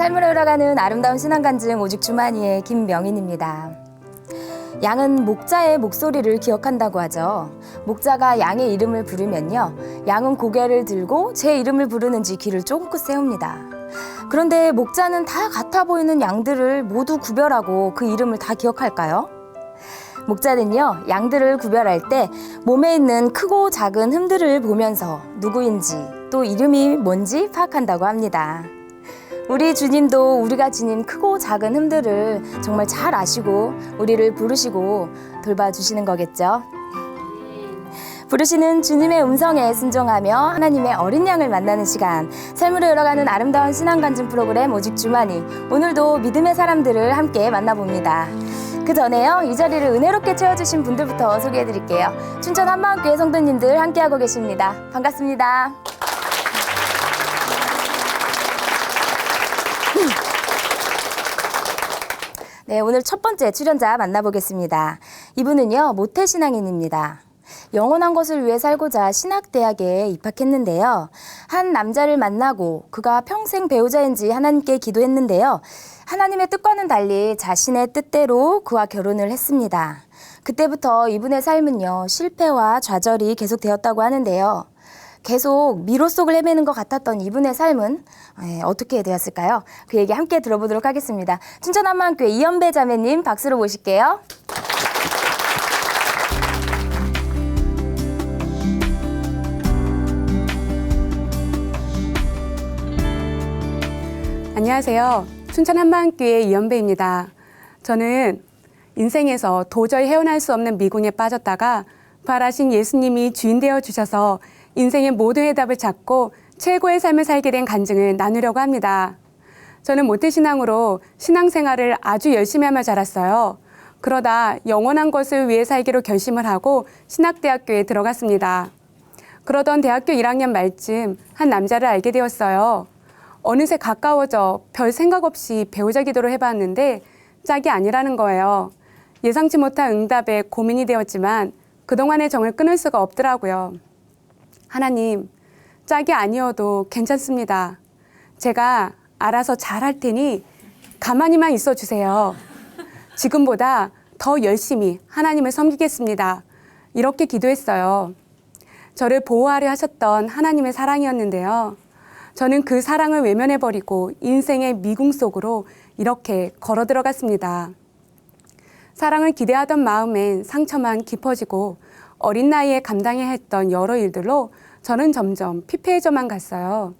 삶을 흘러가는 아름다운 신앙간증 오직 주만이의 김명인입니다. 양은 목자의 목소리를 기억한다고 하죠. 목자가 양의 이름을 부르면요, 양은 고개를 들고 제 이름을 부르는지 귀를 쫑긋 세웁니다. 그런데 목자는 다 같아 보이는 양들을 모두 구별하고 그 이름을 다 기억할까요? 목자는요, 양들을 구별할 때 몸에 있는 크고 작은 흠들을 보면서 누구인지 또 이름이 뭔지 파악한다고 합니다. 우리 주님도 우리가 지닌 크고 작은 흠들을 정말 잘 아시고 우리를 부르시고 돌봐주시는 거겠죠. 부르시는 주님의 음성에 순종하며 하나님의 어린 양을 만나는 시간, 삶으로 열어가는 아름다운 신앙간증 프로그램 오직 주만이, 오늘도 믿음의 사람들을 함께 만나봅니다. 그 전에요, 이 자리를 은혜롭게 채워주신 분들부터 소개해드릴게요. 춘천 한마음교회 성도님들 함께하고 계십니다. 반갑습니다. 네, 오늘 첫 번째 출연자 만나보겠습니다. 이분은요, 모태신앙인입니다. 영원한 것을 위해 살고자 신학대학에 입학했는데요. 한 남자를 만나고 그가 평생 배우자인지 하나님께 기도했는데요. 하나님의 뜻과는 달리 자신의 뜻대로 그와 결혼을 했습니다. 그때부터 이분의 삶은요, 실패와 좌절이 계속되었다고 하는데요. 계속 미로 속을 헤매는 것 같았던 이분의 삶은 어떻게 되었을까요? 그 얘기 함께 들어보도록 하겠습니다. 춘천 한마음교회 이연배 자매님 박수로 모실게요. 안녕하세요. 춘천 한마음교회 이연배입니다. 저는 인생에서 도저히 헤어날 수 없는 미궁에 빠졌다가 부활하신 예수님이 주인 되어 주셔서 인생의 모든 해답을 찾고 최고의 삶을 살게 된 간증을 나누려고 합니다. 저는 모태신앙으로 신앙생활을 아주 열심히 하며 자랐어요. 그러다 영원한 것을 위해 살기로 결심을 하고 신학대학교에 들어갔습니다. 그러던 대학교 1학년 말쯤 한 남자를 알게 되었어요. 어느새 가까워져 별 생각 없이 배우자 기도를 해봤는데 짝이 아니라는 거예요. 예상치 못한 응답에 고민이 되었지만 그동안의 정을 끊을 수가 없더라고요. 하나님, 짝이 아니어도 괜찮습니다. 제가 알아서 잘할 테니 가만히만 있어 주세요. 지금보다 더 열심히 하나님을 섬기겠습니다. 이렇게 기도했어요. 저를 보호하려 하셨던 하나님의 사랑이었는데요. 저는 그 사랑을 외면해버리고 인생의 미궁 속으로 이렇게 걸어 들어갔습니다. 사랑을 기대하던 마음엔 상처만 깊어지고 어린 나이에 감당해야 했던 여러 일들로 저는 점점 피폐해져만 갔어요.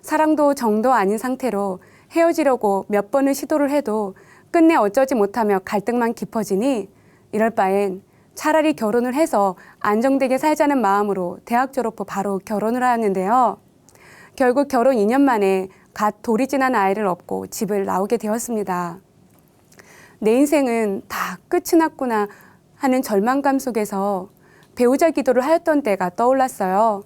사랑도 정도 아닌 상태로 헤어지려고 몇 번을 시도를 해도 끝내 어쩌지 못하며 갈등만 깊어지니 이럴 바엔 차라리 결혼을 해서 안정되게 살자는 마음으로 대학 졸업 후 바로 결혼을 하였는데요. 결국 결혼 2년 만에 갓 돌이 지난 아이를 얻고 집을 나오게 되었습니다. 내 인생은 다 끝이 났구나 하는 절망감 속에서 배우자 기도를 하였던 때가 떠올랐어요.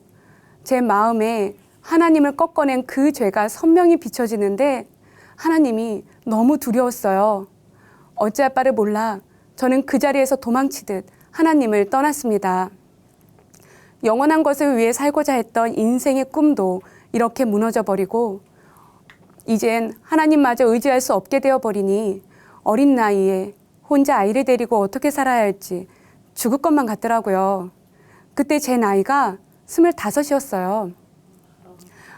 제 마음에 하나님을 꺾어낸 그 죄가 선명히 비춰지는데 하나님이 너무 두려웠어요. 어찌할 바를 몰라 저는 그 자리에서 도망치듯 하나님을 떠났습니다. 영원한 것을 위해 살고자 했던 인생의 꿈도 이렇게 무너져 버리고 이젠 하나님마저 의지할 수 없게 되어버리니 어린 나이에 혼자 아이를 데리고 어떻게 살아야 할지 죽을 것만 같더라고요. 그때 제 나이가 25이었어요.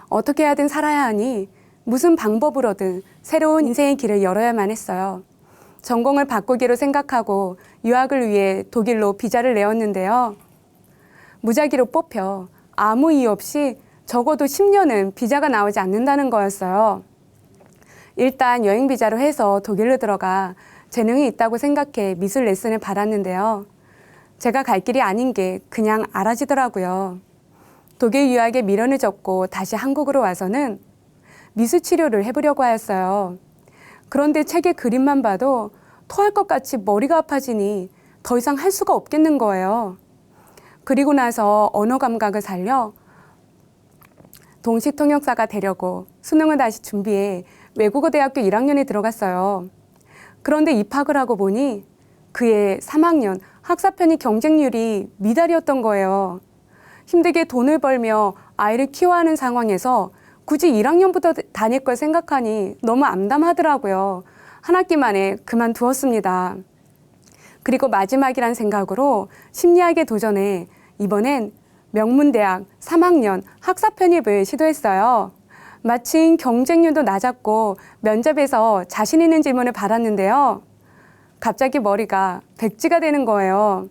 어떻게 하든 살아야 하니 무슨 방법으로든 새로운 인생의 길을 열어야만 했어요. 전공을 바꾸기로 생각하고 유학을 위해 독일로 비자를 내었는데요. 무작위로 뽑혀 아무 이유 없이 적어도 10년은 비자가 나오지 않는다는 거였어요. 일단 여행 비자로 해서 독일로 들어가 재능이 있다고 생각해 미술 레슨을 받았는데요. 제가 갈 길이 아닌 게 그냥 알아지더라고요. 독일 유학에 미련을 접고 다시 한국으로 와서는 미술 치료를 해보려고 하였어요. 그런데 책의 그림만 봐도 토할 것 같이 머리가 아파지니 더 이상 할 수가 없겠는 거예요. 그리고 나서 언어 감각을 살려 동식 통역사가 되려고 수능을 다시 준비해 외국어 대학교 1학년에 들어갔어요. 그런데 입학을 하고 보니 그해 3학년 학사편이 경쟁률이 미달이었던 거예요. 힘들게 돈을 벌며 아이를 키워야 하는 상황에서 굳이 1학년부터 다닐 걸 생각하니 너무 암담하더라고요. 한 학기 만에 그만두었습니다. 그리고 마지막이란 생각으로 심리학에 도전해 이번엔 명문대학 3학년 학사 편입을 시도했어요. 마침 경쟁률도 낮았고 면접에서 자신 있는 질문을 받았는데요. 갑자기 머리가 백지가 되는 거예요.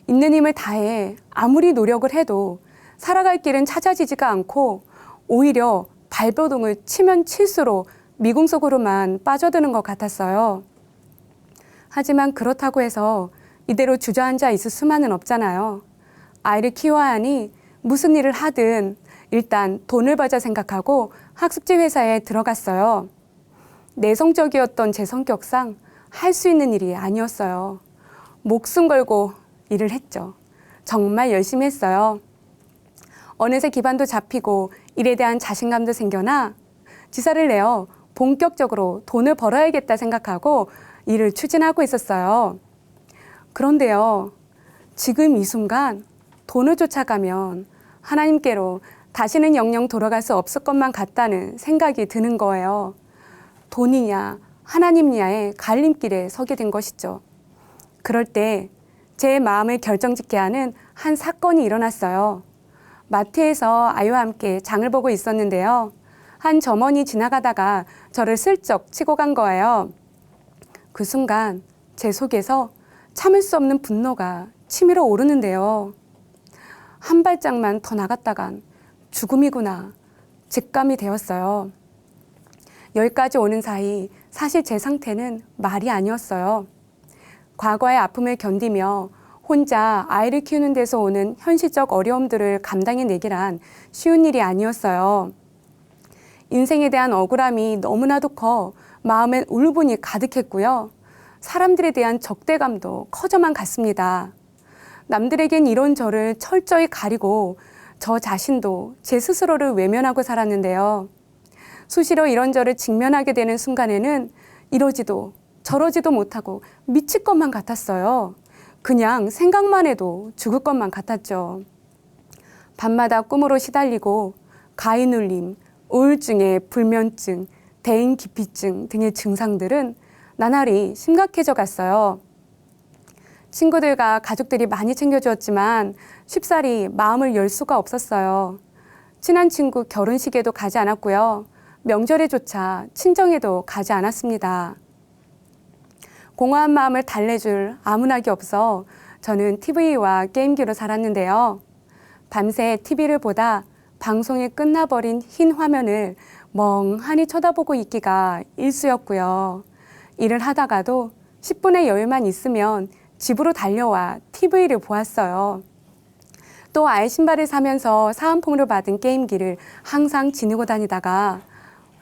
있는 힘을 다해 아무리 노력을 해도 살아갈 길은 찾아지지가 않고 오히려 발버둥을 치면 칠수록 미궁 속으로만 빠져드는 것 같았어요. 하지만 그렇다고 해서 이대로 주저앉아 있을 수만은 없잖아요. 아이를 키워야 하니 무슨 일을 하든 일단 돈을 벌자 생각하고 학습지 회사에 들어갔어요. 내성적이었던 제 성격상 할 수 있는 일이 아니었어요. 목숨 걸고 일을 했죠. 정말 열심히 했어요. 어느새 기반도 잡히고 일에 대한 자신감도 생겨나 지사를 내어 본격적으로 돈을 벌어야겠다 생각하고 일을 추진하고 있었어요. 그런데요, 지금 이 순간 돈을 쫓아가면 하나님께로 다시는 영영 돌아갈 수 없을 것만 같다는 생각이 드는 거예요. 돈이냐 하나님이냐의 갈림길에 서게 된 것이죠. 그럴 때 제 마음을 결정짓게 하는 한 사건이 일어났어요. 마트에서 아이와 함께 장을 보고 있었는데요. 한 점원이 지나가다가 저를 슬쩍 치고 간 거예요. 그 순간 제 속에서 참을 수 없는 분노가 치밀어 오르는데요. 한 발짝만 더 나갔다간 죽음이구나 직감이 되었어요. 여기까지 오는 사이 사실 제 상태는 말이 아니었어요. 과거의 아픔을 견디며 혼자 아이를 키우는 데서 오는 현실적 어려움들을 감당해내기란 쉬운 일이 아니었어요. 인생에 대한 억울함이 너무나도 커 마음엔 울분이 가득했고요. 사람들에 대한 적대감도 커져만 갔습니다. 남들에겐 이런 저를 철저히 가리고 저 자신도 제 스스로를 외면하고 살았는데요. 수시로 이런 저를 직면하게 되는 순간에는 이러지도 저러지도 못하고 미칠 것만 같았어요. 그냥 생각만 해도 죽을 것만 같았죠. 밤마다 꿈으로 시달리고 가위눌림, 우울증에 불면증, 대인기피증 등의 증상들은 나날이 심각해져 갔어요. 친구들과 가족들이 많이 챙겨주었지만 쉽사리 마음을 열 수가 없었어요. 친한 친구 결혼식에도 가지 않았고요. 명절에조차 친정에도 가지 않았습니다. 공허한 마음을 달래줄 아무나기 없어 저는 TV와 게임기로 살았는데요. 밤새 TV를 보다 방송이 끝나버린 흰 화면을 멍하니 쳐다보고 있기가 일쑤였고요. 일을 하다가도 10분의 여유만 있으면 집으로 달려와 TV를 보았어요. 또 아이 신발을 사면서 사은품으로 받은 게임기를 항상 지니고 다니다가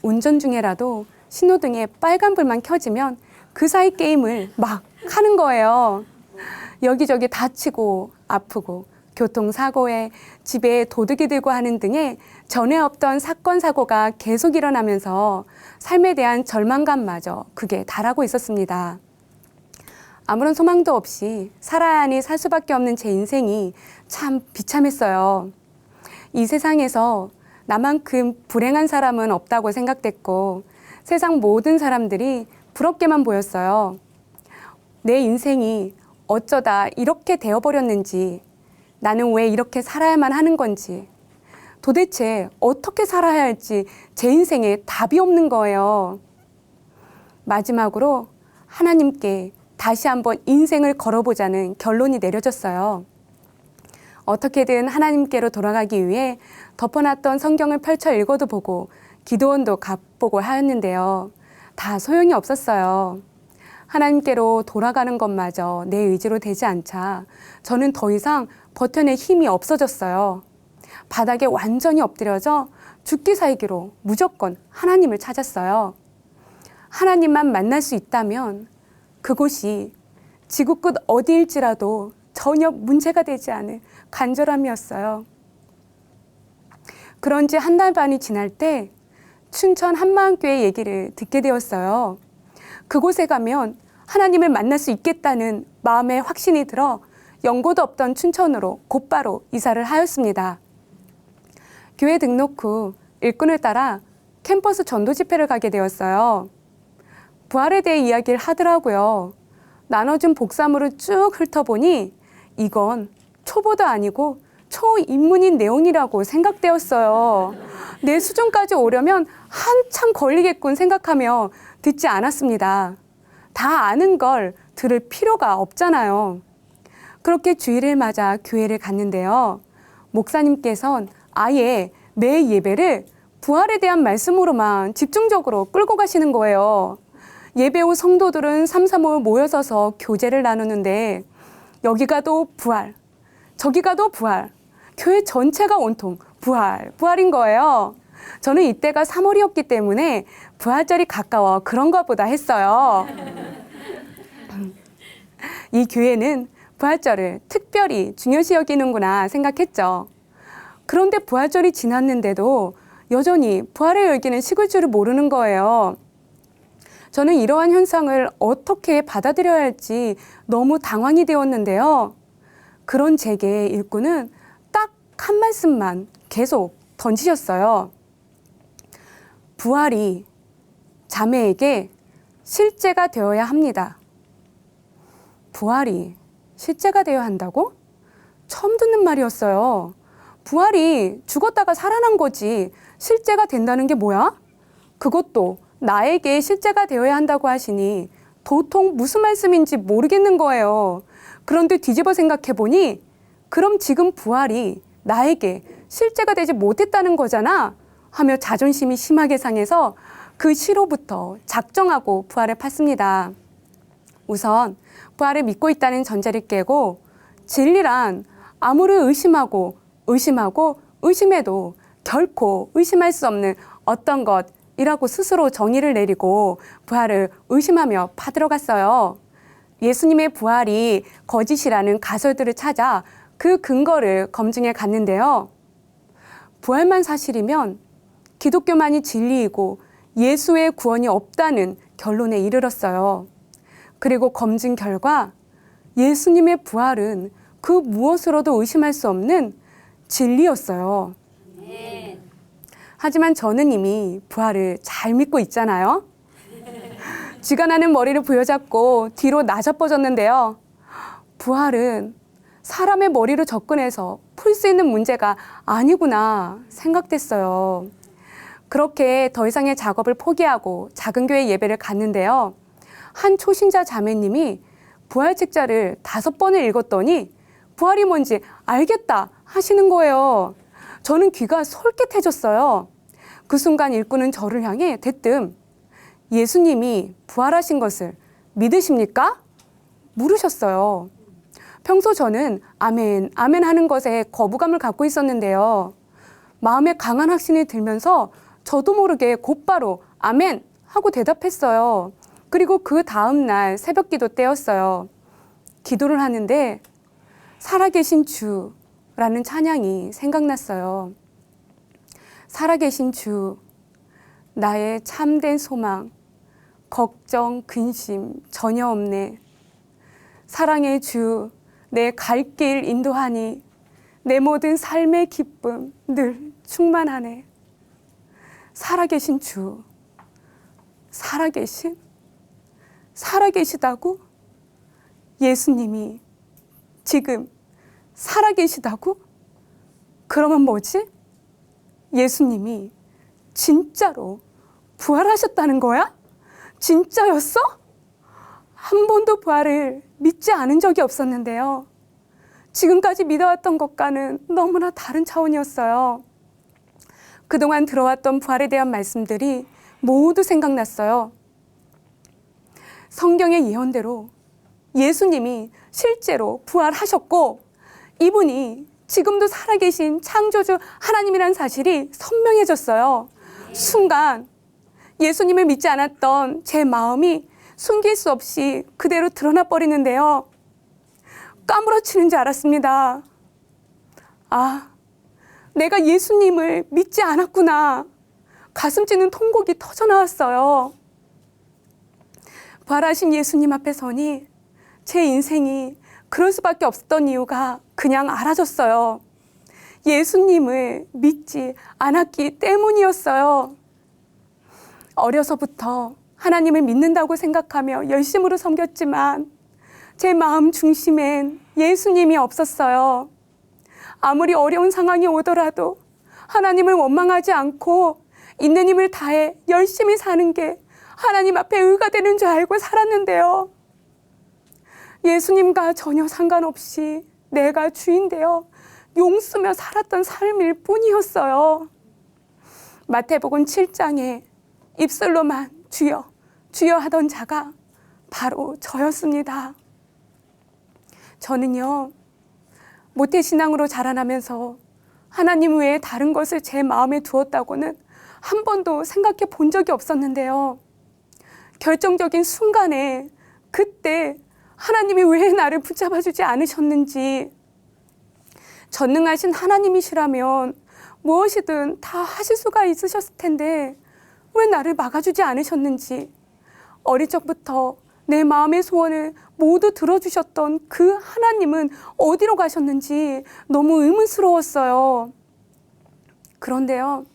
운전 중에라도 신호등에 빨간불만 켜지면 그 사이 게임을 막 하는 거예요. 여기저기 다치고 아프고 교통사고에 집에 도둑이 들고 하는 등의 전에 없던 사건 사고가 계속 일어나면서 삶에 대한 절망감마저 극에 달하고 있었습니다. 아무런 소망도 없이 살아야 하니 살 수밖에 없는 제 인생이 참 비참했어요. 이 세상에서 나만큼 불행한 사람은 없다고 생각됐고 세상 모든 사람들이 부럽게만 보였어요. 내 인생이 어쩌다 이렇게 되어버렸는지, 나는 왜 이렇게 살아야만 하는 건지, 도대체 어떻게 살아야 할지 제 인생에 답이 없는 거예요. 마지막으로 하나님께 다시 한번 인생을 걸어보자는 결론이 내려졌어요. 어떻게든 하나님께로 돌아가기 위해 덮어놨던 성경을 펼쳐 읽어도 보고 기도원도 갚보고 하였는데요. 다 소용이 없었어요. 하나님께로 돌아가는 것마저 내 의지로 되지 않자 저는 더 이상 버텨낼 힘이 없어졌어요. 바닥에 완전히 엎드려져 죽기 살기로 무조건 하나님을 찾았어요. 하나님만 만날 수 있다면 그곳이 지구 끝 어디일지라도 전혀 문제가 되지 않을 간절함이었어요. 그런 지 한 달 반이 지날 때 춘천 한마음교회 얘기를 듣게 되었어요. 그곳에 가면 하나님을 만날 수 있겠다는 마음의 확신이 들어 연고도 없던 춘천으로 곧바로 이사를 하였습니다. 교회 등록 후 일꾼을 따라 캠퍼스 전도 집회를 가게 되었어요. 부활에 대해 이야기를 하더라고요. 나눠준 복사물을 쭉 훑어보니 이건 초보도 아니고 초입문인 내용이라고 생각되었어요. 내 수준까지 오려면 한참 걸리겠군 생각하며 듣지 않았습니다. 다 아는 걸 들을 필요가 없잖아요. 그렇게 주일을 맞아 교회를 갔는데요. 목사님께선 아예 매 예배를 부활에 대한 말씀으로만 집중적으로 끌고 가시는 거예요. 예배 후 성도들은 삼삼오오 모여서서 교제를 나누는데 여기 가도 부활, 저기 가도 부활, 교회 전체가 온통 부활, 부활인 거예요. 저는 이때가 3월이었기 때문에 부활절이 가까워 그런가 보다 했어요. 이 교회는 부활절을 특별히 중요시 여기는구나 생각했죠. 그런데 부활절이 지났는데도 여전히 부활의 열기는 식을 줄을 모르는 거예요. 저는 이러한 현상을 어떻게 받아들여야 할지 너무 당황이 되었는데요. 그런 제게 일꾼은 딱 한 말씀만 계속 던지셨어요. 부활이 자매에게 실제가 되어야 합니다. 부활이 실제가 되어야 한다고? 처음 듣는 말이었어요. 부활이 죽었다가 살아난 거지 실제가 된다는 게 뭐야? 그것도 나에게 실제가 되어야 한다고 하시니 도통 무슨 말씀인지 모르겠는 거예요. 그런데 뒤집어 생각해보니 그럼 지금 부활이 나에게 실제가 되지 못했다는 거잖아 하며 자존심이 심하게 상해서 그 시로부터 작정하고 부활을 팠습니다. 우선 부활을 믿고 있다는 전제를 깨고 진리란 아무리 의심하고 의심해도 결코 의심할 수 없는 어떤 것이라고 스스로 정의를 내리고 부활을 의심하며 파들어갔어요. 예수님의 부활이 거짓이라는 가설들을 찾아 그 근거를 검증해 갔는데요. 부활만 사실이면 기독교만이 진리이고 예수의 구원이 없다는 결론에 이르렀어요. 그리고 검증 결과 예수님의 부활은 그 무엇으로도 의심할 수 없는 진리였어요. 하지만 저는 이미 부활을 잘 믿고 있잖아요. 쥐가 나는 머리를 부여잡고 뒤로 나자빠졌는데요. 부활은 사람의 머리로 접근해서 풀 수 있는 문제가 아니구나 생각됐어요. 그렇게 더 이상의 작업을 포기하고 작은 교회 예배를 갔는데요. 한 초신자 자매님이 부활 책자를 5번을 읽었더니 부활이 뭔지 알겠다 하시는 거예요. 저는 귀가 솔깃해졌어요. 그 순간 일꾼은 저를 향해 대뜸 예수님이 부활하신 것을 믿으십니까? 물으셨어요. 평소 저는 아멘, 아멘 하는 것에 거부감을 갖고 있었는데요. 마음에 강한 확신이 들면서 저도 모르게 곧바로 아멘 하고 대답했어요. 그리고 그 다음 날 새벽 기도 때였어요. 기도를 하는데 살아계신 주라는 찬양이 생각났어요. 살아계신 주, 나의 참된 소망, 걱정, 근심 전혀 없네. 사랑의 주, 내 갈 길 인도하니 내 모든 삶의 기쁨 늘 충만하네. 살아계신 주, 살아계시다고? 예수님이 지금 살아계시다고? 그러면 뭐지? 예수님이 진짜로 부활하셨다는 거야? 진짜였어? 한 번도 부활을 믿지 않은 적이 없었는데요. 지금까지 믿어왔던 것과는 너무나 다른 차원이었어요. 그동안 들어왔던 부활에 대한 말씀들이 모두 생각났어요. 성경의 예언대로 예수님이 실제로 부활하셨고 이분이 지금도 살아계신 창조주 하나님이라는 사실이 선명해졌어요. 순간 예수님을 믿지 않았던 제 마음이 숨길 수 없이 그대로 드러나 버리는데요. 까무러치는 줄 알았습니다. 아, 내가 예수님을 믿지 않았구나. 가슴 찌는 통곡이 터져나왔어요. 부활하신 예수님 앞에 서니 제 인생이 그럴 수밖에 없었던 이유가 그냥 알아졌어요. 예수님을 믿지 않았기 때문이었어요. 어려서부터 하나님을 믿는다고 생각하며 열심으로 섬겼지만 제 마음 중심엔 예수님이 없었어요. 아무리 어려운 상황이 오더라도 하나님을 원망하지 않고 있는 힘을 다해 열심히 사는 게 하나님 앞에 의가 되는 줄 알고 살았는데요. 예수님과 전혀 상관없이 내가 주인 되어 용쓰며 살았던 삶일 뿐이었어요. 마태복음 7장에 입술로만 주여, 주여 하던 자가 바로 저였습니다. 저는요, 모태신앙으로 자라나면서 하나님 외에 다른 것을 제 마음에 두었다고는 한 번도 생각해 본 적이 없었는데요. 결정적인 순간에 그때 하나님이 왜 나를 붙잡아 주지 않으셨는지, 전능하신 하나님이시라면 무엇이든 다 하실 수가 있으셨을 텐데 왜 나를 막아주지 않으셨는지, 어릴 적부터 내 마음의 소원을 모두 들어주셨던 그 하나님은 어디로 가셨는지 너무 의문스러웠어요. 그런데요,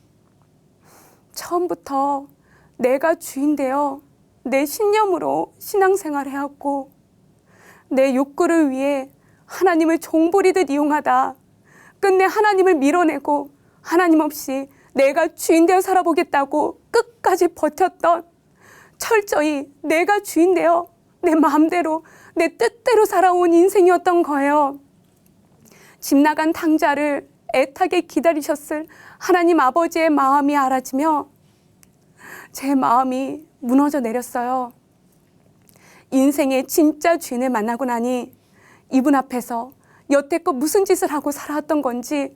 처음부터 내가 주인 되어 내 신념으로 신앙생활을 해왔고 내 욕구를 위해 하나님을 종부리듯 이용하다 끝내 하나님을 밀어내고 하나님 없이 내가 주인 되어 살아보겠다고 끝까지 버텼던, 철저히 내가 주인 되어 내 마음대로 내 뜻대로 살아온 인생이었던 거예요. 집 나간 탕자를 애타게 기다리셨을 하나님 아버지의 마음이 알아지며 제 마음이 무너져 내렸어요. 인생의 진짜 주인을 만나고 나니 이분 앞에서 여태껏 무슨 짓을 하고 살아왔던 건지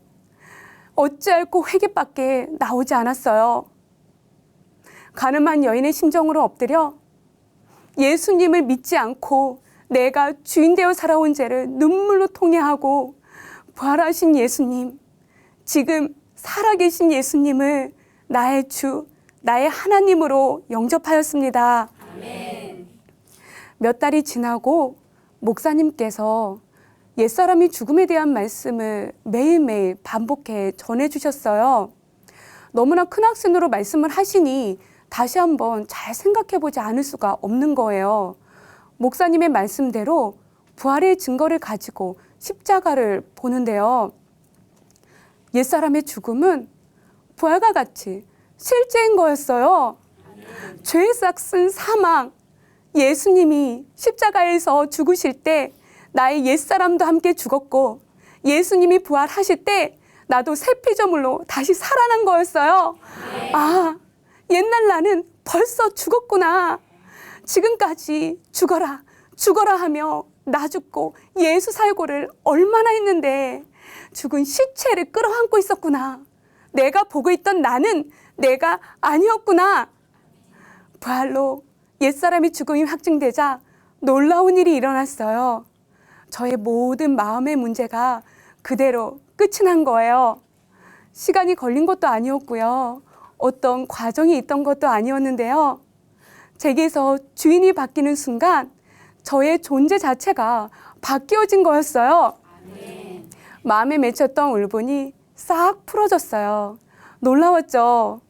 어찌할꼬 회개밖에 나오지 않았어요. 가늠한 여인의 심정으로 엎드려 예수님을 믿지 않고 내가 주인 되어 살아온 죄를 눈물로 통회하고 부활하신 예수님, 지금 살아계신 예수님을 나의 주, 나의 하나님으로 영접하였습니다. 아멘. 몇 달이 지나고 목사님께서 옛사람이 죽음에 대한 말씀을 매일매일 반복해 전해주셨어요. 너무나 큰 확신으로 말씀을 하시니 다시 한번 잘 생각해보지 않을 수가 없는 거예요. 목사님의 말씀대로 부활의 증거를 가지고 십자가를 보는데요. 옛사람의 죽음은 부활과 같이 실제인 거였어요. 죄에 싹쓴 사망, 예수님이 십자가에서 죽으실 때 나의 옛사람도 함께 죽었고 예수님이 부활하실 때 나도 새 피조물로 다시 살아난 거였어요. 아, 옛날 나는 벌써 죽었구나. 지금까지 죽어라, 죽어라 하며 나 죽고 예수 살고를 얼마나 했는데 죽은 시체를 끌어안고 있었구나. 내가 보고 있던 나는 내가 아니었구나. 부활로 옛사람의 죽음이 확증되자 놀라운 일이 일어났어요. 저의 모든 마음의 문제가 그대로 끝이 난 거예요. 시간이 걸린 것도 아니었고요. 어떤 과정이 있던 것도 아니었는데요. 제게서 주인이 바뀌는 순간 저의 존재 자체가 바뀌어진 거였어요. 아멘. 마음에 맺혔던 울분이 싹 풀어졌어요. 놀라웠죠.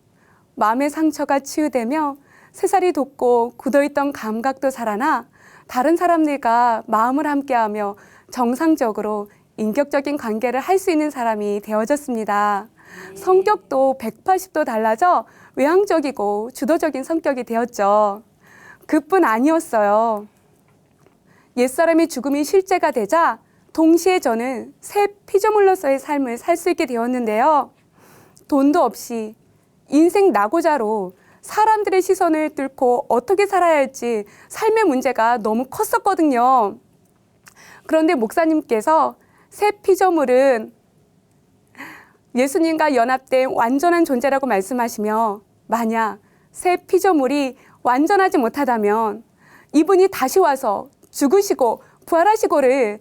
마음의 상처가 치유되며 새살이 돋고 굳어있던 감각도 살아나 다른 사람들과 마음을 함께하며 정상적으로 인격적인 관계를 할 수 있는 사람이 되어졌습니다. 성격도 180도 달라져 외향적이고 주도적인 성격이 되었죠. 그뿐 아니었어요. 옛사람의 죽음이 실제가 되자 동시에 저는 새 피조물로서의 삶을 살 수 있게 되었는데요. 돈도 없이 인생 낙오자로 사람들의 시선을 뚫고 어떻게 살아야 할지 삶의 문제가 너무 컸었거든요. 그런데 목사님께서 새 피조물은 예수님과 연합된 완전한 존재라고 말씀하시며, 만약 새 피조물이 완전하지 못하다면 이분이 다시 와서 죽으시고 부활하시고를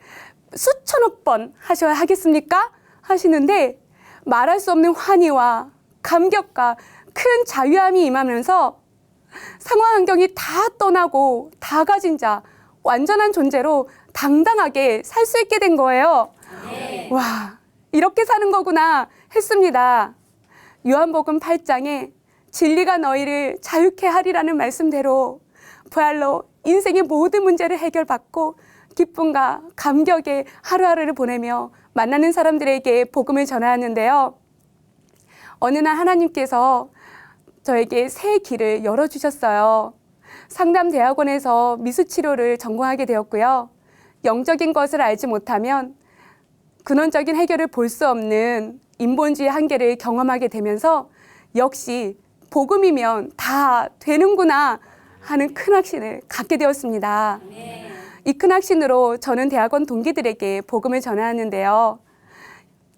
수천억 번 하셔야 하겠습니까? 하시는데 말할 수 없는 환희와 감격과 큰 자유함이 임하면서 상황 환경이 다 떠나고 다 가진 자, 완전한 존재로 당당하게 살 수 있게 된 거예요. 네. 와, 이렇게 사는 거구나 했습니다. 요한복음 8장에 진리가 너희를 자유케 하리라는 말씀대로 부활로 인생의 모든 문제를 해결받고 기쁨과 감격의 하루하루를 보내며 만나는 사람들에게 복음을 전하였는데요. 어느 날 하나님께서 저에게 새 길을 열어주셨어요. 상담대학원에서 미수치료를 전공하게 되었고요. 영적인 것을 알지 못하면 근원적인 해결을 볼 수 없는 인본주의 한계를 경험하게 되면서 역시 복음이면 다 되는구나 하는 큰 확신을 갖게 되었습니다. 이 큰 확신으로 저는 대학원 동기들에게 복음을 전하였는데요.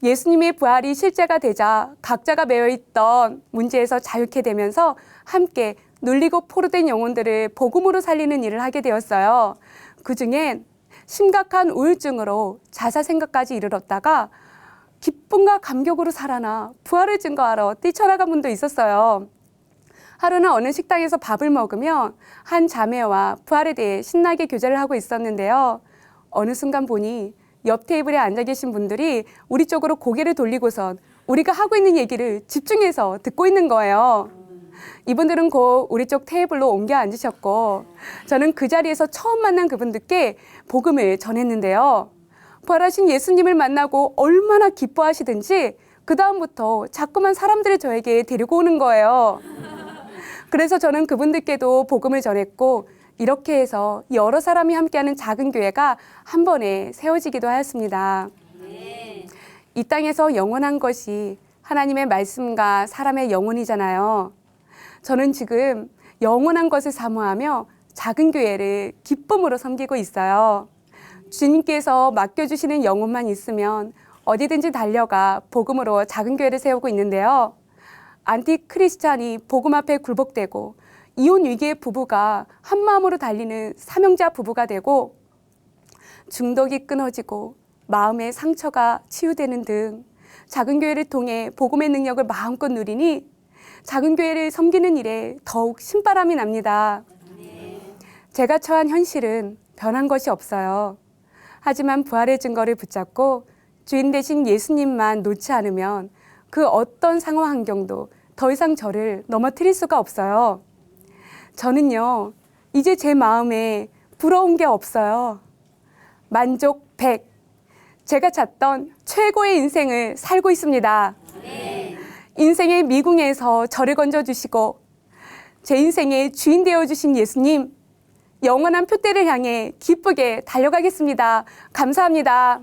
예수님의 부활이 실제가 되자 각자가 매여있던 문제에서 자유케 되면서 함께 눌리고 포로된 영혼들을 복음으로 살리는 일을 하게 되었어요. 그중엔 심각한 우울증으로 자살 생각까지 이르렀다가 기쁨과 감격으로 살아나 부활을 증거하러 뛰쳐나간 분도 있었어요. 하루는 어느 식당에서 밥을 먹으며 한 자매와 부활에 대해 신나게 교제를 하고 있었는데요. 어느 순간 보니 옆 테이블에 앉아 계신 분들이 우리 쪽으로 고개를 돌리고선 우리가 하고 있는 얘기를 집중해서 듣고 있는 거예요. 이분들은 곧 우리 쪽 테이블로 옮겨 앉으셨고 저는 그 자리에서 처음 만난 그분들께 복음을 전했는데요. 부활하신 예수님을 만나고 얼마나 기뻐하시든지 그 다음부터 자꾸만 사람들을 저에게 데리고 오는 거예요. 그래서 저는 그분들께도 복음을 전했고 이렇게 해서 여러 사람이 함께하는 작은 교회가 한 번에 세워지기도 하였습니다. 이 땅에서 영원한 것이 하나님의 말씀과 사람의 영혼이잖아요. 저는 지금 영원한 것을 사모하며 작은 교회를 기쁨으로 섬기고 있어요. 주님께서 맡겨주시는 영혼만 있으면 어디든지 달려가 복음으로 작은 교회를 세우고 있는데요. 안티크리스찬이 복음 앞에 굴복되고 이혼 위기의 부부가 한마음으로 달리는 사명자 부부가 되고 중독이 끊어지고 마음의 상처가 치유되는 등 작은 교회를 통해 복음의 능력을 마음껏 누리니 작은 교회를 섬기는 일에 더욱 신바람이 납니다. 제가 처한 현실은 변한 것이 없어요. 하지만 부활의 증거를 붙잡고 주인 되신 예수님만 놓지 않으면 그 어떤 상황 환경도 더 이상 저를 넘어뜨릴 수가 없어요. 저는요, 이제 제 마음에 부러운 게 없어요. 만족 100. 제가 찾던 최고의 인생을 살고 있습니다. 인생의 미궁에서 저를 건져주시고 제 인생의 주인 되어주신 예수님, 영원한 표대를 향해 기쁘게 달려가겠습니다. 감사합니다.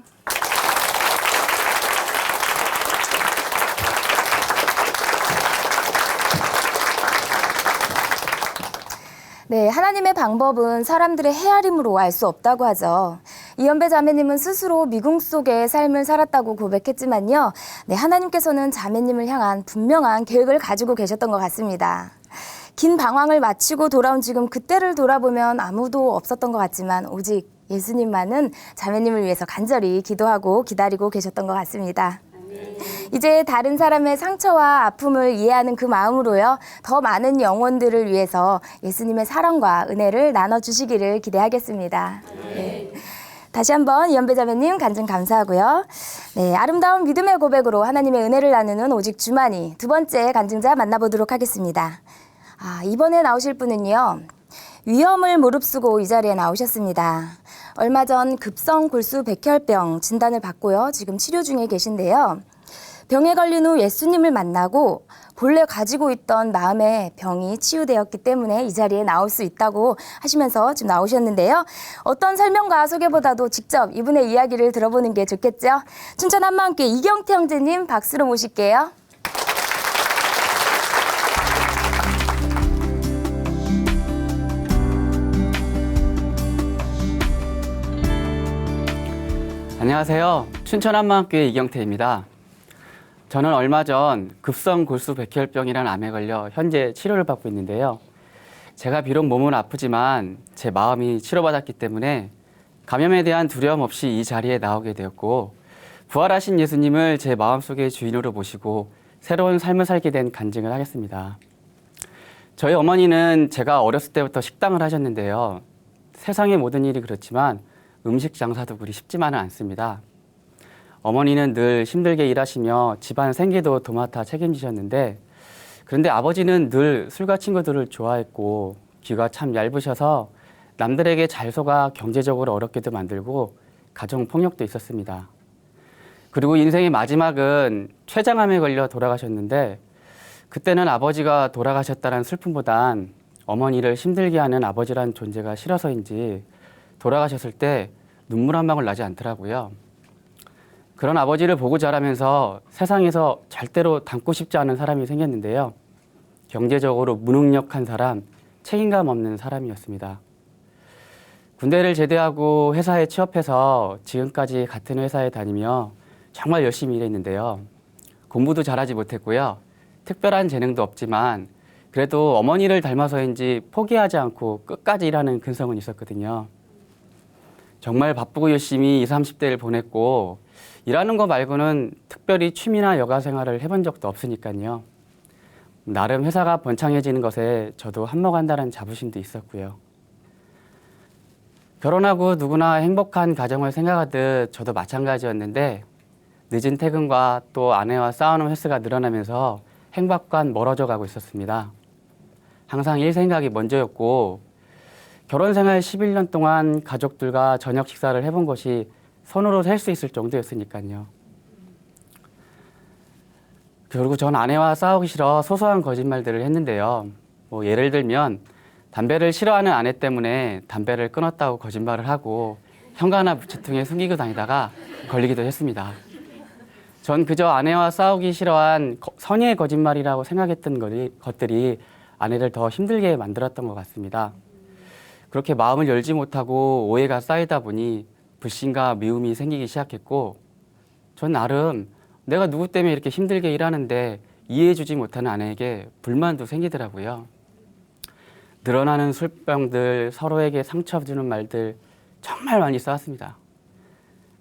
네, 하나님의 방법은 사람들의 헤아림으로 알 수 없다고 하죠. 이연배 자매님은 스스로 미궁 속의 삶을 살았다고 고백했지만요. 네, 하나님께서는 자매님을 향한 분명한 계획을 가지고 계셨던 것 같습니다. 긴 방황을 마치고 돌아온 지금 그때를 돌아보면 아무도 없었던 것 같지만 오직 예수님만은 자매님을 위해서 간절히 기도하고 기다리고 계셨던 것 같습니다. 이제 다른 사람의 상처와 아픔을 이해하는 그 마음으로요, 더 많은 영혼들을 위해서 예수님의 사랑과 은혜를 나눠주시기를 기대하겠습니다. 네. 다시 한번 이연배 자매님 간증 감사하고요. 네, 아름다운 믿음의 고백으로 하나님의 은혜를 나누는 오직 주만이 두 번째 간증자 만나보도록 하겠습니다. 이번에 나오실 분은요, 위험을 무릅쓰고 이 자리에 나오셨습니다. 얼마 전 급성 골수 백혈병 진단을 받고요, 지금 치료 중에 계신데요. 병에 걸린 후 예수님을 만나고 본래 가지고 있던 마음의 병이 치유되었기 때문에 이 자리에 나올 수 있다고 하시면서 지금 나오셨는데요. 어떤 설명과 소개보다도 직접 이분의 이야기를 들어보는 게 좋겠죠. 춘천 한마음교회 이경태 형제님 박수로 모실게요. 안녕하세요. 춘천 한마음교회 이경태입니다. 저는 얼마 전 급성 골수 백혈병이라는 암에 걸려 현재 치료를 받고 있는데요. 제가 비록 몸은 아프지만 제 마음이 치료받았기 때문에 감염에 대한 두려움 없이 이 자리에 나오게 되었고, 부활하신 예수님을 제 마음속의 주인으로 모시고 새로운 삶을 살게 된 간증을 하겠습니다. 저희 어머니는 제가 어렸을 때부터 식당을 하셨는데요. 세상의 모든 일이 그렇지만 음식 장사도 그리 쉽지만은 않습니다. 어머니는 늘 힘들게 일하시며 집안 생계도 도맡아 책임지셨는데 그런데 아버지는 늘 술과 친구들을 좋아했고 귀가 참 얇으셔서 남들에게 잘 속아 경제적으로 어렵게도 만들고 가정 폭력도 있었습니다. 그리고 인생의 마지막은 췌장암에 걸려 돌아가셨는데 그때는 아버지가 돌아가셨다는 슬픔보단 어머니를 힘들게 하는 아버지란 존재가 싫어서인지 돌아가셨을 때 눈물 한 방울 나지 않더라고요. 그런 아버지를 보고 자라면서 세상에서 절대로 닮고 싶지 않은 사람이 생겼는데요. 경제적으로 무능력한 사람, 책임감 없는 사람이었습니다. 군대를 제대하고 회사에 취업해서 지금까지 같은 회사에 다니며 정말 열심히 일했는데요. 공부도 잘하지 못했고요. 특별한 재능도 없지만 그래도 어머니를 닮아서인지 포기하지 않고 끝까지 일하는 근성은 있었거든요. 정말 바쁘고 열심히 20, 30대를 보냈고 일하는 거 말고는 특별히 취미나 여가 생활을 해본 적도 없으니까요. 나름 회사가 번창해지는 것에 저도 한몫한다는 자부심도 있었고요. 결혼하고 누구나 행복한 가정을 생각하듯 저도 마찬가지였는데 늦은 퇴근과 또 아내와 싸우는 횟수가 늘어나면서 행복과는 멀어져 가고 있었습니다. 항상 일 생각이 먼저였고 결혼 생활 11년 동안 가족들과 저녁 식사를 해본 것이 손으로 셀 수 있을 정도였으니까요. 그리고 전 아내와 싸우기 싫어 소소한 거짓말들을 했는데요. 예를 들면 담배를 싫어하는 아내 때문에 담배를 끊었다고 거짓말을 하고 현관이나 부채통에 숨기고 다니다가 걸리기도 했습니다. 전 그저 아내와 싸우기 싫어한 선의의 거짓말이라고 생각했던 것들이 아내를 더 힘들게 만들었던 것 같습니다. 그렇게 마음을 열지 못하고 오해가 쌓이다 보니 불신과 미움이 생기기 시작했고 전 나름 내가 누구 때문에 이렇게 힘들게 일하는데 이해해주지 못하는 아내에게 불만도 생기더라고요. 늘어나는 술병들, 서로에게 상처 주는 말들 정말 많이 싸웠습니다.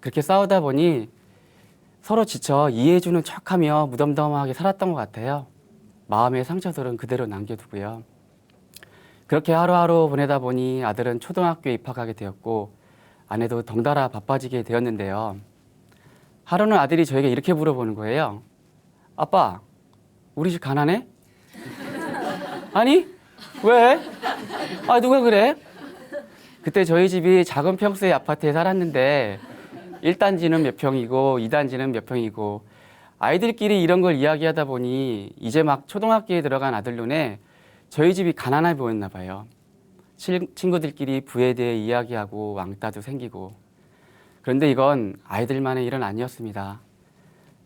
그렇게 싸우다 보니 서로 지쳐 이해해주는 척하며 무덤덤하게 살았던 것 같아요. 마음의 상처들은 그대로 남겨두고요. 그렇게 하루하루 보내다 보니 아들은 초등학교에 입학하게 되었고 아내도 덩달아 바빠지게 되었는데요. 하루는 아들이 저에게 이렇게 물어보는 거예요. 아빠, 우리 집 가난해? 아니, 왜? 누가 그래? 그때 저희 집이 작은 평수의 아파트에 살았는데 1단지는 몇 평이고 2단지는 몇 평이고 아이들끼리 이런 걸 이야기하다 보니 이제 막 초등학교에 들어간 아들 눈에 저희 집이 가난해 보였나 봐요. 친구들끼리 부에 대해 이야기하고 왕따도 생기고. 그런데 이건 아이들만의 일은 아니었습니다.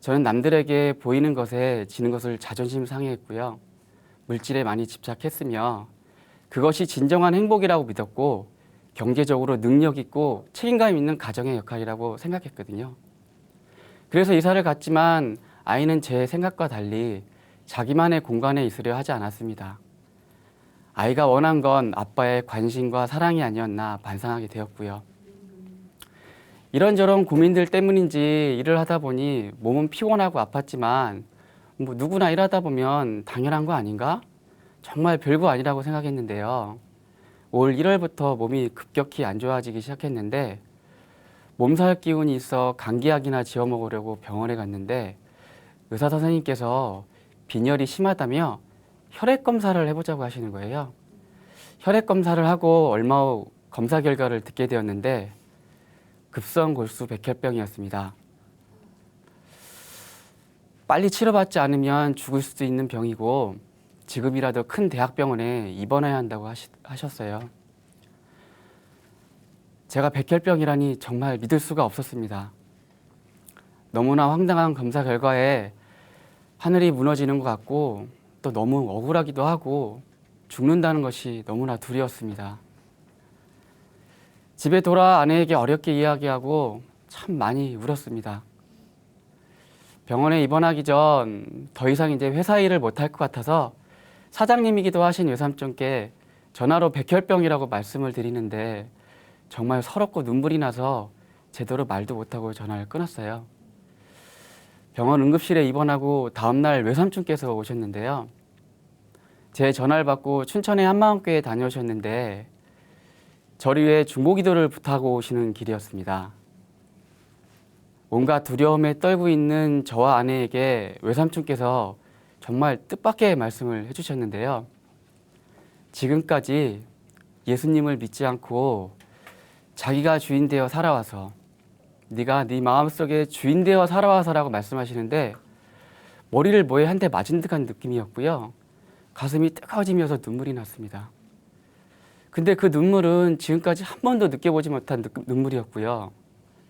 저는 남들에게 보이는 것에 지는 것을 자존심 상해했고요. 물질에 많이 집착했으며 그것이 진정한 행복이라고 믿었고 경제적으로 능력 있고 책임감 있는 가정의 역할이라고 생각했거든요. 그래서 이사를 갔지만 아이는 제 생각과 달리 자기만의 공간에 있으려 하지 않았습니다. 아이가 원한 건 아빠의 관심과 사랑이 아니었나 반성하게 되었고요. 이런저런 고민들 때문인지 일을 하다 보니 몸은 피곤하고 아팠지만 누구나 일하다 보면 당연한 거 아닌가? 정말 별거 아니라고 생각했는데요. 올 1월부터 몸이 급격히 안 좋아지기 시작했는데 몸살 기운이 있어 감기약이나 지어 먹으려고 병원에 갔는데 의사 선생님께서 빈혈이 심하다며 혈액 검사를 해보자고 하시는 거예요. 혈액 검사를 하고 얼마 후 검사 결과를 듣게 되었는데 급성 골수 백혈병이었습니다. 빨리 치료받지 않으면 죽을 수도 있는 병이고 지금이라도 큰 대학병원에 입원해야 한다고 하셨어요. 제가 백혈병이라니 정말 믿을 수가 없었습니다. 너무나 황당한 검사 결과에 하늘이 무너지는 것 같고 또 너무 억울하기도 하고 죽는다는 것이 너무나 두려웠습니다. 집에 돌아 아내에게 어렵게 이야기하고 참 많이 울었습니다. 병원에 입원하기 전 더 이상 이제 회사 일을 못할 것 같아서 사장님이기도 하신 외삼촌께 전화로 백혈병이라고 말씀을 드리는데 정말 서럽고 눈물이 나서 제대로 말도 못하고 전화를 끊었어요. 병원 응급실에 입원하고 다음날 외삼촌께서 오셨는데요. 제 전화를 받고 춘천의 한마음교회에 다녀오셨는데 저를 위해 중보기도를 부탁하고 오시는 길이었습니다. 온갖 두려움에 떨고 있는 저와 아내에게 외삼촌께서 정말 뜻밖의 말씀을 해주셨는데요. 지금까지 예수님을 믿지 않고 자기가 주인 되어 살아와서 네가 네 마음속에 주인 되어 살아와서라고 말씀하시는데 머리를 뭐에 한 대 맞은 듯한 느낌이었고요. 가슴이 뜨거워지면서 눈물이 났습니다. 근데 그 눈물은 지금까지 한 번도 느껴보지 못한 눈물이었고요.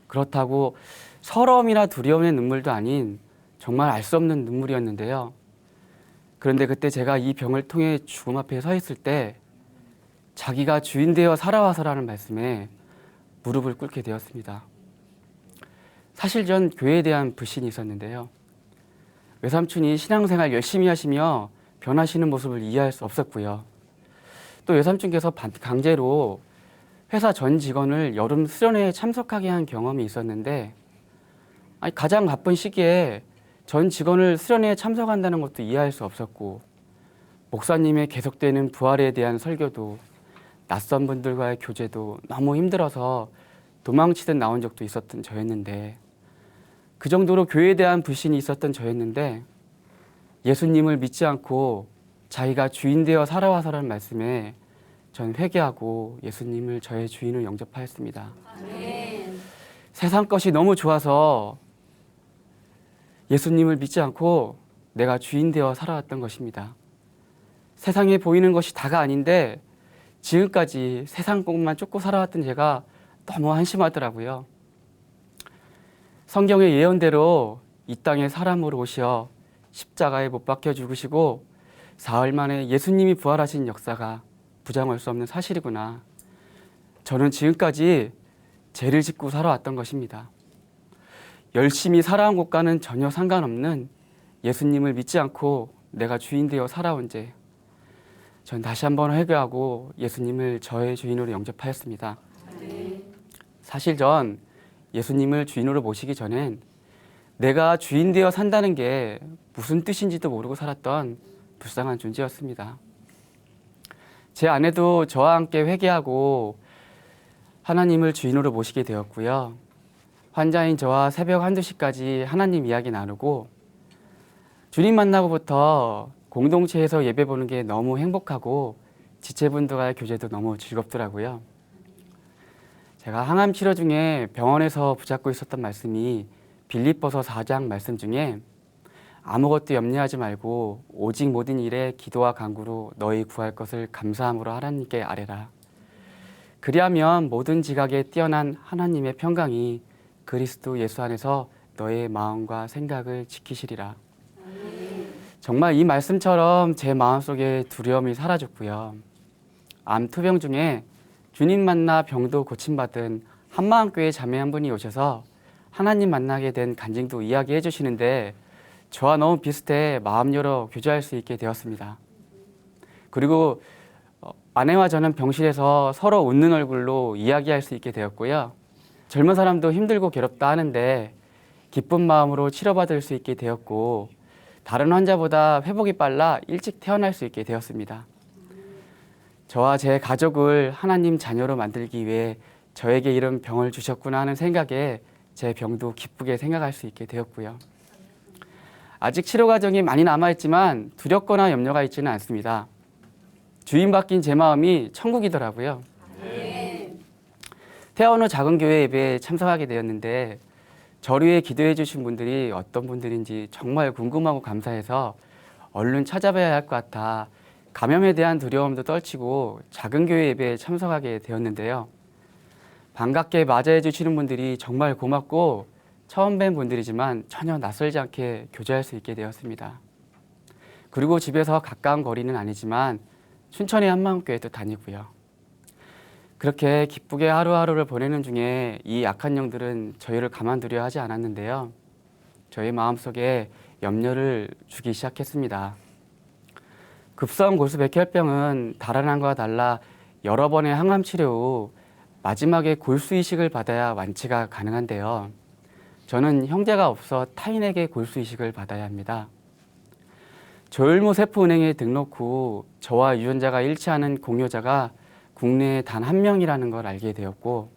그렇다고 서러움이나 두려움의 눈물도 아닌 정말 알 수 없는 눈물이었는데요. 그런데 그때 제가 이 병을 통해 죽음 앞에 서 있을 때 자기가 주인 되어 살아와서라는 말씀에 무릎을 꿇게 되었습니다. 사실 전 교회에 대한 불신이 있었는데요. 외삼촌이 신앙생활 열심히 하시며 변하시는 모습을 이해할 수 없었고요. 또 외삼촌께서 강제로 회사 전 직원을 여름 수련회에 참석하게 한 경험이 있었는데 가장 바쁜 시기에 전 직원을 수련회에 참석한다는 것도 이해할 수 없었고 목사님의 계속되는 부활에 대한 설교도 낯선 분들과의 교제도 너무 힘들어서 도망치듯 나온 적도 있었던 저였는데 그 정도로 교회에 대한 불신이 있었던 저였는데 예수님을 믿지 않고 자기가 주인 되어 살아와서라는 말씀에 전 회개하고 예수님을 저의 주인으로 영접하였습니다. 아멘. 세상 것이 너무 좋아서 예수님을 믿지 않고 내가 주인 되어 살아왔던 것입니다. 세상에 보이는 것이 다가 아닌데 지금까지 세상 것만 쫓고 살아왔던 제가 너무 한심하더라고요. 성경의 예언대로 이 땅에 사람으로 오셔 십자가에 못 박혀 죽으시고 사흘 만에 예수님이 부활하신 역사가 부정할 수 없는 사실이구나. 저는 지금까지 죄를 짓고 살아왔던 것입니다. 열심히 살아온 것과는 전혀 상관없는 예수님을 믿지 않고 내가 주인 되어 살아온 죄. 전 다시 한번 회개하고 예수님을 저의 주인으로 영접하였습니다. 사실 전 예수님을 주인으로 모시기 전엔 내가 주인 되어 산다는 게 무슨 뜻인지도 모르고 살았던 불쌍한 존재였습니다. 제 아내도 저와 함께 회개하고 하나님을 주인으로 모시게 되었고요. 환자인 저와 새벽 1~2시까지 하나님 이야기 나누고 주님 만나고부터 공동체에서 예배 보는 게 너무 행복하고 지체분들과의 교제도 너무 즐겁더라고요. 제가 항암 치료 중에 병원에서 붙잡고 있었던 말씀이 빌립보서 4장 말씀 중에 아무것도 염려하지 말고 오직 모든 일에 기도와 간구로 너희 구할 것을 감사함으로 하나님께 아뢰라. 그리하면 모든 지각에 뛰어난 하나님의 평강이 그리스도 예수 안에서 너의 마음과 생각을 지키시리라. 정말 이 말씀처럼 제 마음속에 두려움이 사라졌고요. 암 투병 중에 주님 만나 병도 고침받은 한마음교회 자매 한 분이 오셔서 하나님 만나게 된 간증도 이야기해 주시는데 저와 너무 비슷해 마음 열어 교제할 수 있게 되었습니다. 그리고 아내와 저는 병실에서 서로 웃는 얼굴로 이야기할 수 있게 되었고요. 젊은 사람도 힘들고 괴롭다 하는데 기쁜 마음으로 치료받을 수 있게 되었고 다른 환자보다 회복이 빨라 일찍 태어날 수 있게 되었습니다. 저와 제 가족을 하나님 자녀로 만들기 위해 저에게 이런 병을 주셨구나 하는 생각에 제 병도 기쁘게 생각할 수 있게 되었고요. 아직 치료 과정이 많이 남아있지만 두렵거나 염려가 있지는 않습니다. 주인 바뀐 제 마음이 천국이더라고요. 퇴원 후 작은 교회 예배에 참석하게 되었는데 저를 위해 기도해 주신 분들이 어떤 분들인지 정말 궁금하고 감사해서 얼른 찾아봐야 할 것 같아 감염에 대한 두려움도 떨치고 작은 교회 예배에 참석하게 되었는데요. 반갑게 맞이해 주시는 분들이 정말 고맙고 처음 뵌 분들이지만 전혀 낯설지 않게 교제할 수 있게 되었습니다. 그리고 집에서 가까운 거리는 아니지만 춘천의 한마음교회도 다니고요. 그렇게 기쁘게 하루하루를 보내는 중에 이 약한 영들은 저희를 가만두려 하지 않았는데요. 저희 마음속에 염려를 주기 시작했습니다. 급성 골수백혈병은 다른 암과 달라 여러 번의 항암 치료 후 마지막에 골수이식을 받아야 완치가 가능한데요. 저는 형제가 없어 타인에게 골수이식을 받아야 합니다. 조혈모 세포은행에 등록 후 저와 유전자가 일치하는 공여자가 국내에 단 1명이라는 걸 알게 되었고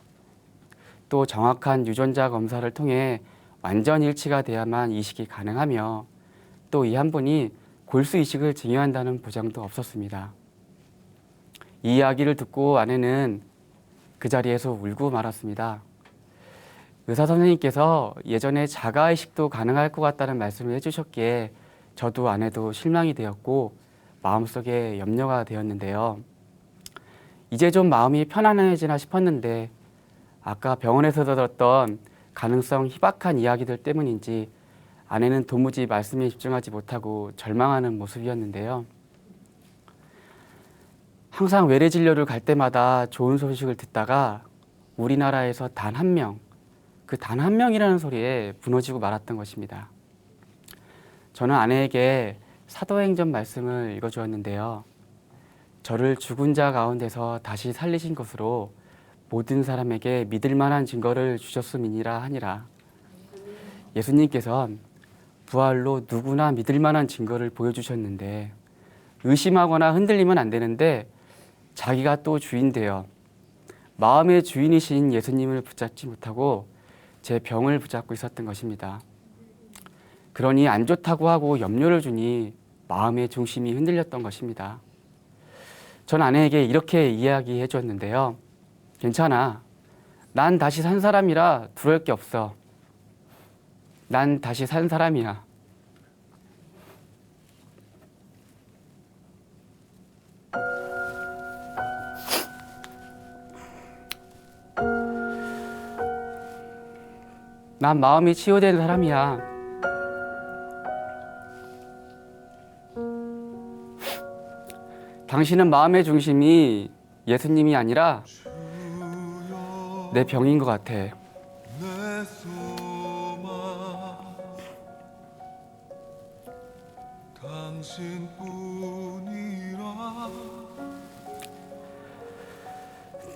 또 정확한 유전자 검사를 통해 완전 일치가 돼야만 이식이 가능하며 또 이 한 분이 골수 이식을 증여한다는 보장도 없었습니다. 이 이야기를 듣고 아내는 그 자리에서 울고 말았습니다. 의사 선생님께서 예전에 자가 이식도 가능할 것 같다는 말씀을 해주셨기에 저도 아내도 실망이 되었고 마음속에 염려가 되었는데요. 이제 좀 마음이 편안해지나 싶었는데 아까 병원에서 들었던 가능성 희박한 이야기들 때문인지 아내는 도무지 말씀에 집중하지 못하고 절망하는 모습이었는데요. 항상 외래 진료를 갈 때마다 좋은 소식을 듣다가 우리나라에서 단 한 명, 그 단 한 명이라는 소리에 무너지고 말았던 것입니다. 저는 아내에게 사도행전 말씀을 읽어주었는데요. 저를 죽은 자 가운데서 다시 살리신 것으로 모든 사람에게 믿을 만한 증거를 주셨음이니라 하니라. 예수님께서는 부활로 누구나 믿을 만한 증거를 보여주셨는데 의심하거나 흔들리면 안 되는데 자기가 또 주인 되어 마음의 주인이신 예수님을 붙잡지 못하고 제 병을 붙잡고 있었던 것입니다. 그러니 안 좋다고 하고 염려를 주니 마음의 중심이 흔들렸던 것입니다. 전 아내에게 이렇게 이야기해 줬는데요. 괜찮아. 난 다시 산 사람이라 두려울 게 없어. 난 다시 산 사람이야. 난 마음이 치유된 사람이야. 당신은 마음의 중심이 예수님이 아니라 내 병인 것 같아.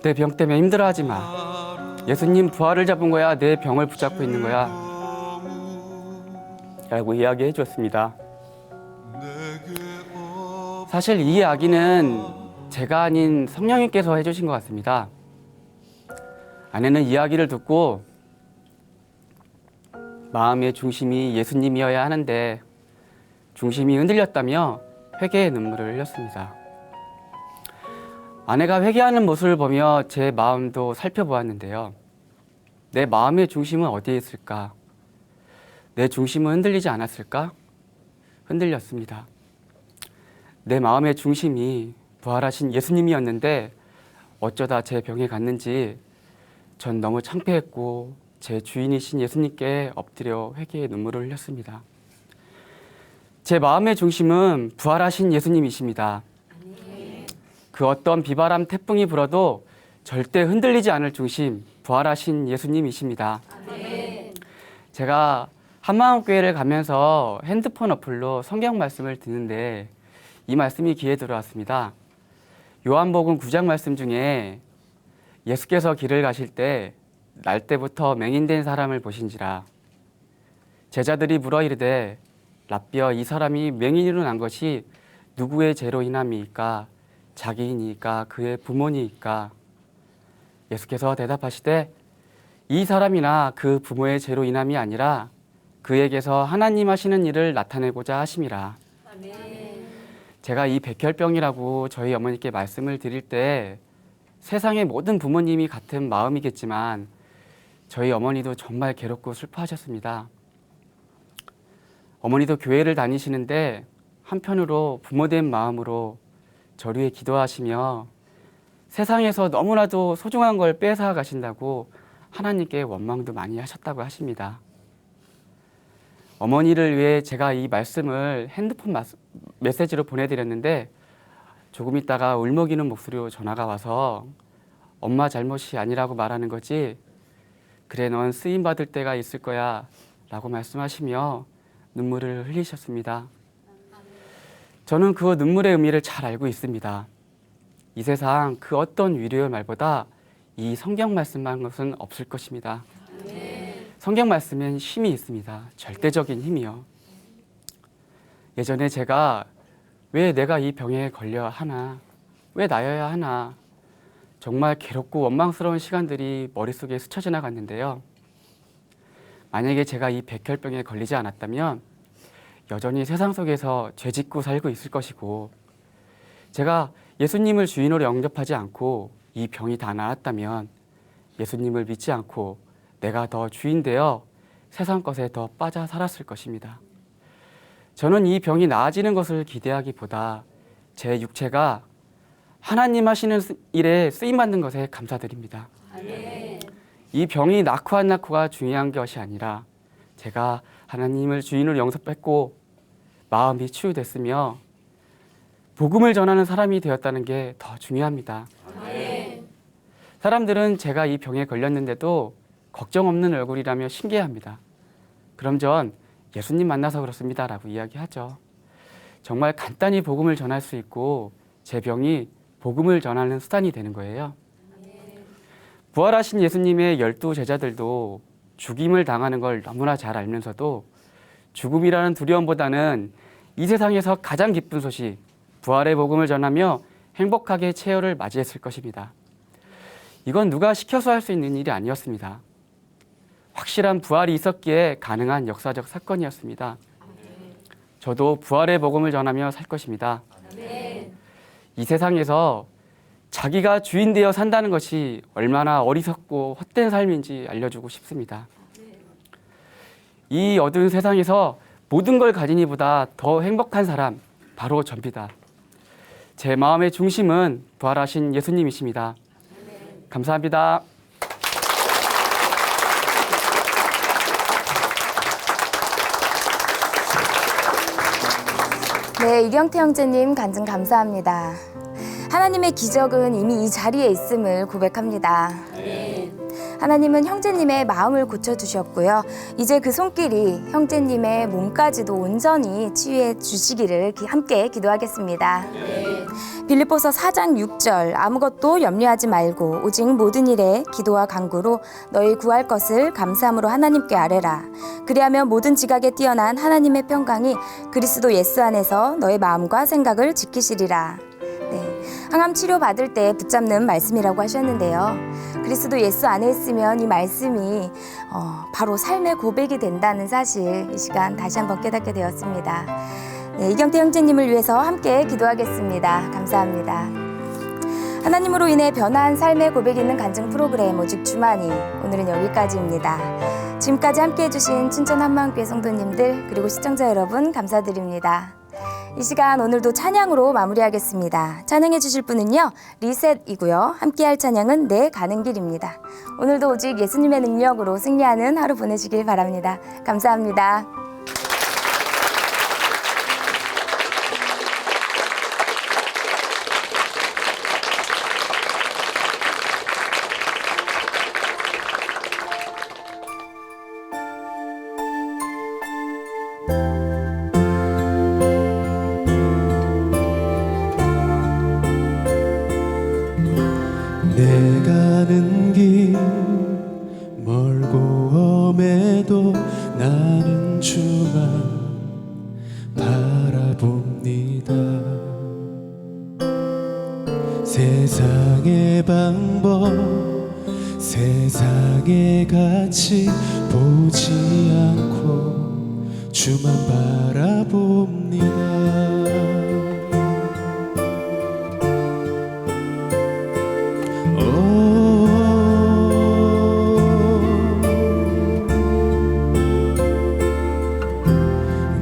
내 병 때문에 힘들어하지 마. 예수님 부활을 잡은 거야. 내 병을 붙잡고 있는 거야. 라고 이야기해 주었습니다. 사실 이 이야기는 제가 아닌 성령님께서 해주신 것 같습니다. 아내는 이야기를 듣고 마음의 중심이 예수님이어야 하는데 중심이 흔들렸다며 회개의 눈물을 흘렸습니다. 아내가 회개하는 모습을 보며 제 마음도 살펴보았는데요. 내 마음의 중심은 어디에 있을까? 내 중심은 흔들리지 않았을까? 흔들렸습니다. 내 마음의 중심이 부활하신 예수님이었는데 어쩌다 제 병에 갔는지 전 너무 창피했고 제 주인이신 예수님께 엎드려 회개의 눈물을 흘렸습니다. 제 마음의 중심은 부활하신 예수님이십니다. 그 어떤 비바람 태풍이 불어도 절대 흔들리지 않을 중심, 부활하신 예수님이십니다. 제가 한마음교회를 가면서 핸드폰 어플로 성경 말씀을 듣는데 이 말씀이 귀에 들어왔습니다. 요한복음 9장 말씀 중에 예수께서 길을 가실 때 날 때부터 맹인된 사람을 보신지라. 제자들이 물어 이르되 라삐어 이 사람이 맹인으로 난 것이 누구의 죄로 인함이니까? 자기이니까 그의 부모니까? 예수께서 대답하시되 이 사람이나 그 부모의 죄로 인함이 아니라 그에게서 하나님 하시는 일을 나타내고자 하심이라. 제가 이 백혈병이라고 저희 어머니께 말씀을 드릴 때 세상의 모든 부모님이 같은 마음이겠지만 저희 어머니도 정말 괴롭고 슬퍼하셨습니다. 어머니도 교회를 다니시는데 한편으로 부모된 마음으로 저를 위해 기도하시며 세상에서 너무나도 소중한 걸 뺏어가 가신다고 하나님께 원망도 많이 하셨다고 하십니다. 어머니를 위해 제가 이 말씀을 핸드폰 메시지로 보내드렸는데 조금 있다가 울먹이는 목소리로 전화가 와서 엄마 잘못이 아니라고 말하는 거지, 그래 넌 쓰임받을 때가 있을 거야 라고 말씀하시며 눈물을 흘리셨습니다. 저는 그 눈물의 의미를 잘 알고 있습니다. 이 세상 그 어떤 위로의 말보다 이 성경 말씀만 것은 없을 것입니다. 성경 말씀엔 힘이 있습니다. 절대적인 힘이요. 예전에 제가 왜 내가 이 병에 걸려야 하나, 왜 나여야 하나, 정말 괴롭고 원망스러운 시간들이 머릿속에 스쳐 지나갔는데요. 만약에 제가 이 백혈병에 걸리지 않았다면 여전히 세상 속에서 죄짓고 살고 있을 것이고, 제가 예수님을 주인으로 영접하지 않고 이 병이 다 나았다면 예수님을 믿지 않고 내가 더 주인 되어 세상 것에 더 빠져 살았을 것입니다. 저는 이 병이 나아지는 것을 기대하기보다 제 육체가 하나님 하시는 일에 쓰임받는 것에 감사드립니다. 이 병이 낫고 안 낫고가 중요한 것이 아니라 제가 하나님을 주인으로 영접했고 마음이 치유됐으며 복음을 전하는 사람이 되었다는 게 더 중요합니다. 사람들은 제가 이 병에 걸렸는데도 걱정 없는 얼굴이라며 신기해합니다. 그럼 전 예수님 만나서 그렇습니다 라고 이야기하죠. 정말 간단히 복음을 전할 수 있고 제 병이 복음을 전하는 수단이 되는 거예요. 부활하신 예수님의 12 제자들도 죽임을 당하는 걸 너무나 잘 알면서도 죽음이라는 두려움보다는 이 세상에서 가장 기쁜 소식, 부활의 복음을 전하며 행복하게 최후를 맞이했을 것입니다. 이건 누가 시켜서 할 수 있는 일이 아니었습니다. 확실한 부활이 있었기에 가능한 역사적 사건이었습니다. 저도 부활의 복음을 전하며 살 것입니다. 이 세상에서 자기가 주인 되어 산다는 것이 얼마나 어리석고 헛된 삶인지 알려주고 싶습니다. 이 어두운 세상에서 모든 걸 가진 이보다 더 행복한 사람, 바로 접니다. 제 마음의 중심은 부활하신 예수님이십니다. 감사합니다. 네, 이경태 형제님 간증 감사합니다. 하나님의 기적은 이미 이 자리에 있음을 고백합니다. 하나님은 형제님의 마음을 고쳐주셨고요. 이제 그 손길이 형제님의 몸까지도 온전히 치유해 주시기를 함께 기도하겠습니다. 빌립보서 4장 6절 아무것도 염려하지 말고 오직 모든 일에 기도와 간구로 너희 구할 것을 감사함으로 하나님께 아뢰라. 그리하면 모든 지각에 뛰어난 하나님의 평강이 그리스도 예수 안에서 너의 마음과 생각을 지키시리라. 항암 치료 받을 때 붙잡는 말씀이라고 하셨는데요. 그리스도 예수 안에 있으면 이 말씀이 바로 삶의 고백이 된다는 사실 이 시간 다시 한번 깨닫게 되었습니다. 네, 이경태 형제님을 위해서 함께 기도하겠습니다. 감사합니다. 하나님으로 인해 변화한 삶의 고백이 있는 간증 프로그램 오직 주만이 오늘은 여기까지입니다. 지금까지 함께해 주신 춘천 한마음교회 성도님들 그리고 시청자 여러분 감사드립니다. 이 시간 오늘도 찬양으로 마무리하겠습니다. 찬양해 주실 분은요 리셋이고요. 함께할 찬양은 내 가는 길입니다. 오늘도 오직 예수님의 능력으로 승리하는 하루 보내시길 바랍니다. 감사합니다. 내 가는 길 멀고 험해도 나는 주만 바라봅니다. 세상의 방법 세상의 가치 보지 않고 주만 바라봅니다.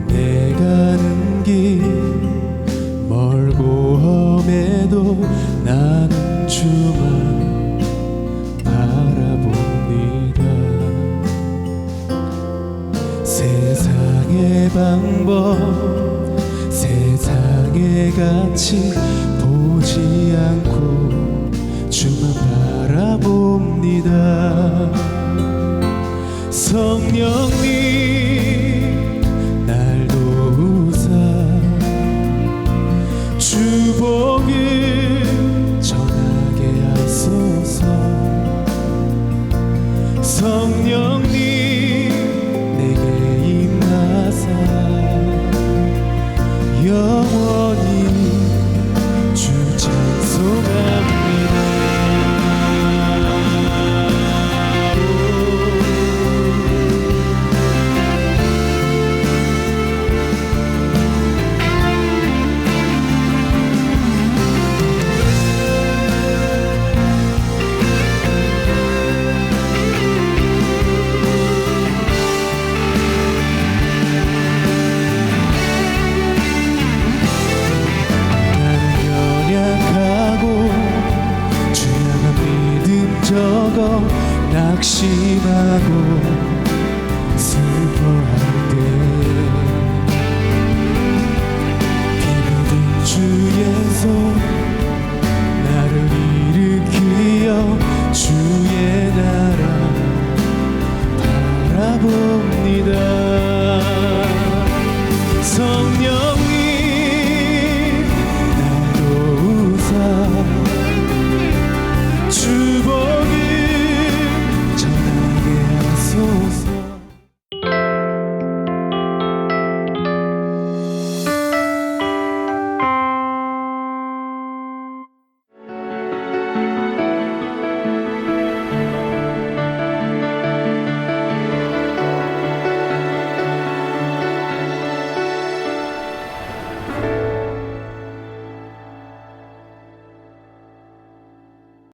내 가는 길 멀고 험해도 나는 주만 바라봅니다. 세상의 방법 세상의 가치 보지 않고 주만 바라봅니다. 성령님 날 도우사 주복을 전하게 하소서. 성령님 내게 임하사 영원히 주 찬송합니다. 낙심하고 슬퍼하고